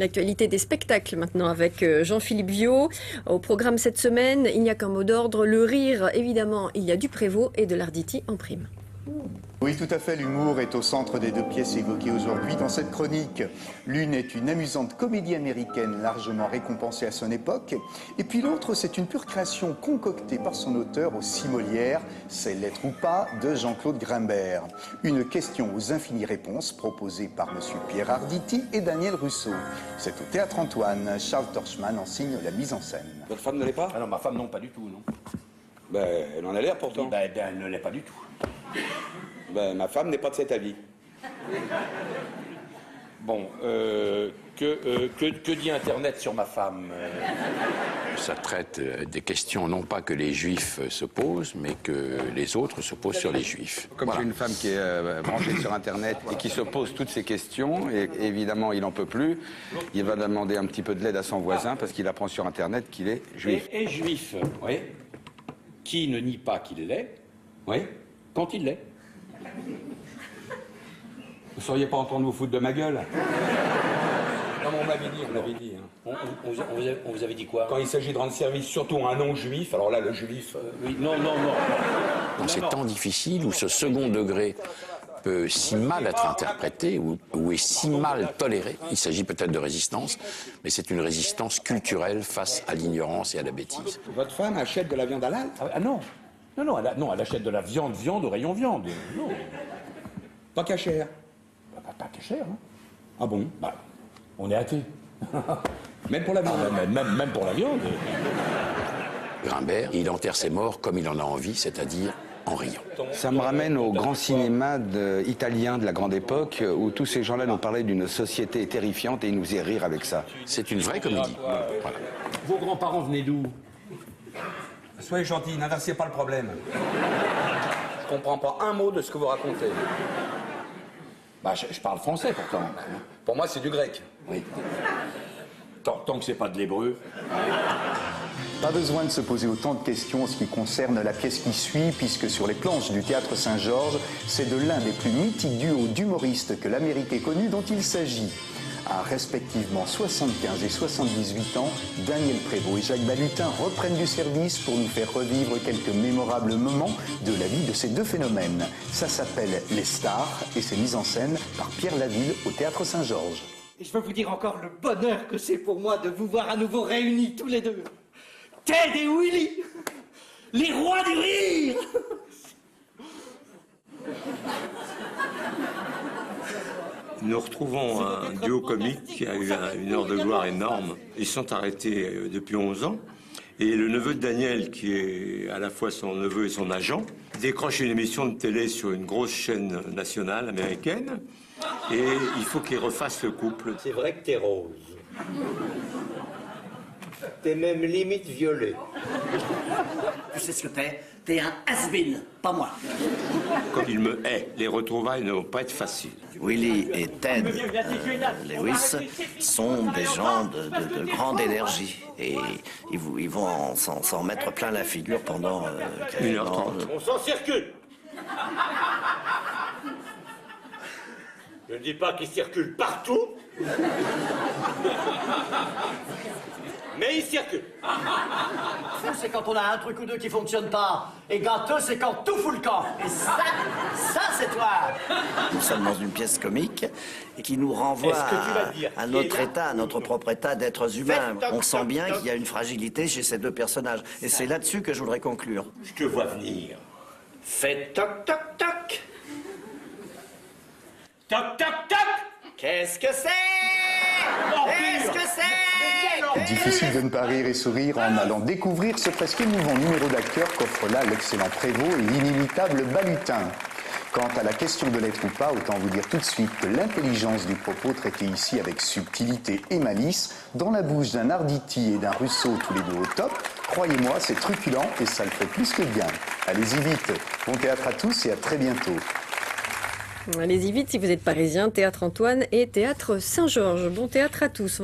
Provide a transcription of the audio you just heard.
L'actualité des spectacles maintenant avec Jean-Philippe Viau. Au programme cette semaine, il n'y a qu'un mot d'ordre, le rire. Évidemment, il y a du Prévost et de l'Arditi en prime. Oui, tout à fait, l'humour est au centre des deux pièces évoquées aujourd'hui dans cette chronique. L'une est une amusante comédie américaine largement récompensée à son époque, et puis l'autre, c'est une pure création concoctée par son auteur aussi Molière, c'est L'être ou pas de Jean-Claude Grimbert. Une question aux infinies réponses proposée par monsieur Pierre Arditi et Daniel Russo. C'est au Théâtre Antoine, Charles Torchman en signe la mise en scène. Votre femme ne l'est pas? Ah non, ma femme non, pas du tout, non. Ben, elle en a l'air pourtant. Ben, elle ne l'est pas du tout. Ben, ma femme n'est pas de cet avis. Bon, que dit Internet sur ma femme? Ça traite des questions non pas que les juifs se posent, mais que les autres se posent sur les juifs. Comme Voilà. j'ai une femme qui est branchée sur Internet et qui se pose toutes ces questions, et évidemment il n'en peut plus, il va demander un petit peu de l'aide à son voisin parce qu'il apprend sur Internet qu'il est juif. Et juif, oui. Qui ne nie pas qu'il l'est, oui, quand il l'est. Vous seriez pas en train de vous foutre de ma gueule? Non, mais on m'avait dit. Hein. On vous avait dit quoi? Quand il s'agit de rendre service surtout à un non-juif, alors là, le juif... Oui, non. Dans ces temps difficiles où ce second degré peut si mal être interprété ou est si mal toléré, il s'agit peut-être de résistance, mais c'est une résistance culturelle face à l'ignorance et à la bêtise. Votre femme achète de la viande halal? Ah non. Non, elle achète de la viande au rayon viande. Non. Pas cachère? Pas cher, hein. Ah bon? Bah, on est athée. Même pour la viande? Même pour la viande. Grimbert, il enterre ses morts comme il en a envie, c'est-à-dire en riant. Ça me ramène au grand cinéma italien de la grande époque où tous ces gens-là nous parlaient d'une société terrifiante et ils nous faisaient rire avec ça. C'est une vraie comédie. Voilà. Vos grands-parents venaient d'où? Soyez gentils, n'inversez pas le problème. Je comprends pas un mot de ce que vous racontez. Bah, je parle français pourtant. Pour moi, c'est du grec. Oui. Tant que c'est pas de l'hébreu. Pas besoin de se poser autant de questions en ce qui concerne la pièce qui suit, puisque sur les planches du Théâtre Saint-Georges, c'est de l'un des plus mythiques duos d'humoristes que l'Amérique ait connu dont il s'agit. À respectivement 75 et 78 ans, Daniel Prévost et Jacques Balutin reprennent du service pour nous faire revivre quelques mémorables moments de la vie de ces deux phénomènes. Ça s'appelle Les Stars et c'est mis en scène par Pierre Laville au Théâtre Saint-Georges. Et je veux vous dire encore le bonheur que c'est pour moi de vous voir à nouveau réunis tous les deux. Ted et Willy, les rois du rire. Nous retrouvons un duo comique qui a eu une heure de gloire énorme. Ils sont arrêtés depuis 11 ans. Et le neveu de Daniel, qui est à la fois son neveu et son agent, décroche une émission de télé sur une grosse chaîne nationale américaine. Et il faut qu'il refasse le couple. C'est vrai que t'es rose. T'es même limite violet. Tu sais ce que t'es? T'es un has-been, pas moi. Comme il me hait, les retrouvailles ne vont pas être faciles. Willy et Ted Lewis sont des gens de grande énergie. Et ils vont s'en mettre plein la figure pendant... 1h30. On s'en circule. Je ne dis pas qu'ils circulent partout. Mais ils circulent. Fou, c'est quand on a un truc ou deux qui fonctionne pas. Et gâteux, c'est quand tout fout le camp. Et ça c'est toi. Nous sommes dans une pièce comique qui nous renvoie à notre état, à notre propre état d'êtres humains. On sent bien qu'il y a une fragilité chez ces deux personnages. Et c'est là-dessus que je voudrais conclure. Je te vois venir. Fais toc toc toc. Toc toc toc. Qu'est-ce que c'est? Qu'est-ce que c'est? Difficile de ne pas rire et sourire en allant découvrir ce presque émouvant numéro d'acteur qu'offre là l'excellent Prévost et l'inimitable Balutin. Quant à la question de l'être ou pas, autant vous dire tout de suite que l'intelligence du propos traité ici avec subtilité et malice, dans la bouche d'un Arditi et d'un Russo tous les deux au top, croyez-moi, c'est truculent et ça le fait plus que bien. Allez-y vite, bon théâtre à tous et à très bientôt. Allez-y vite si vous êtes parisien, Théâtre Antoine et Théâtre Saint-Georges. Bon théâtre à tous.